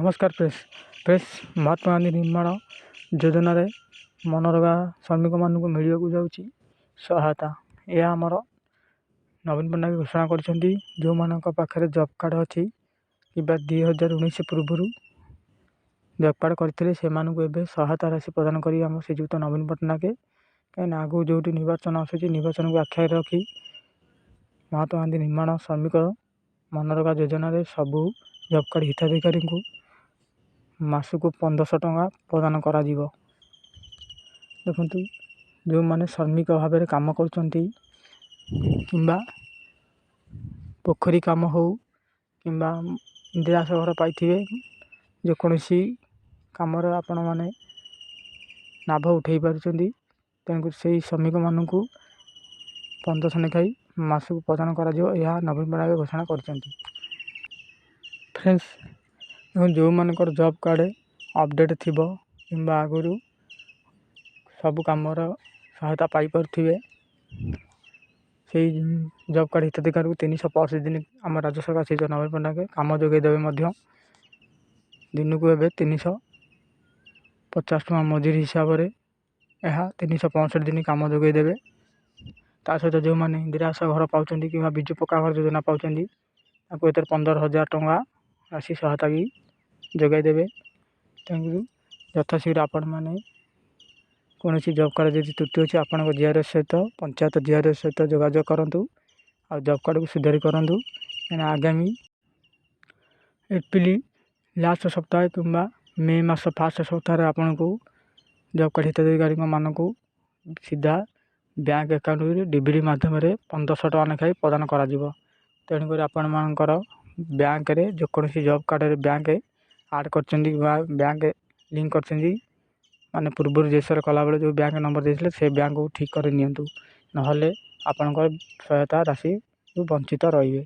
नमस्कार प्रेस महात्मा गांधी निर्माण योजन मनरेगा श्रमिक मान मिलवाक जाऊँगी सहायता। यह आमर नवीन पट्टनायक घोषणा कर जो मान पाखे जॉब कार्ड अच्छी कि 2019 पूर्व जॉब कार्ड करते सहायता राशि प्रदान कर श्रीजुक्त नवीन पट्टनायक कहीं आगू जो निर्वाचन आसूँ निर्वाचन को आख्या रखी महात्मा गांधी निर्माण श्रमिक मनरेगा योजन सबू जॉब कार्ड हिताधिकारी को मासक 1500 टंका प्रदान करा देखु जो मैंने श्रमिक भाव में कम कर पोखरी कम हो कि इंदिरा घर पाई जेकोसी कम आपण मैंने लाभ उठे पार्टी तेणुक से श्रमिक मानू 1500 लेखाई मासक प्रदान कर नवीन पट्टनायक घोषणा कर फ्रेंड्स जो मानकर जॉब कार्ड अपडेट थी कि आगुरी सब कम सहायता पाई पारे से जॉब कार्ड हिताधिकारी को 365 दिन आम राज्य सरकार से नवीन पट्टनायक कम जोगेदेवे दिन को ए 350 टଙ୍କା मजूरी हिसाब से यह 365 दिन कम जोगेदेवे ता सहित जो मैंने इंदिरा घर पाँच कि विजु पक्का घर योजना पाँच 15,000 टଙ୍କା राशि सहायता भी जोगेदेवे तेणु यथाशीघ्र आपण मैंने कौन जॉब कार्ड जब त्रुटि अच्छी आपंक जीआरएस सहित पंचायत जीआरएस सहित जोगाजोग करूँ आ जॉब कार्ड को सुधारी करूँ आगामी एप्रिल लास्ट सप्ताह कि मे मास फास्ट सप्ताह आपन को जॉब कार्ड हिताधिकारी मानक सीधा बैंक अकाउंट डीबीडी माध्यम 1500 टଙ୍କା लेखाई प्रदान कर तेणुक आपण मानकर बैंक रे जेकोसी जॉब कार्ड बैंक आड कर बैंक लिंक कर माने पूर्व रजिस्टर कला बेले जो बैंक नंबर देते से बैंक को ठीक कर नियंतु नहले आपणकर सहायता राशि वंचित रहिए।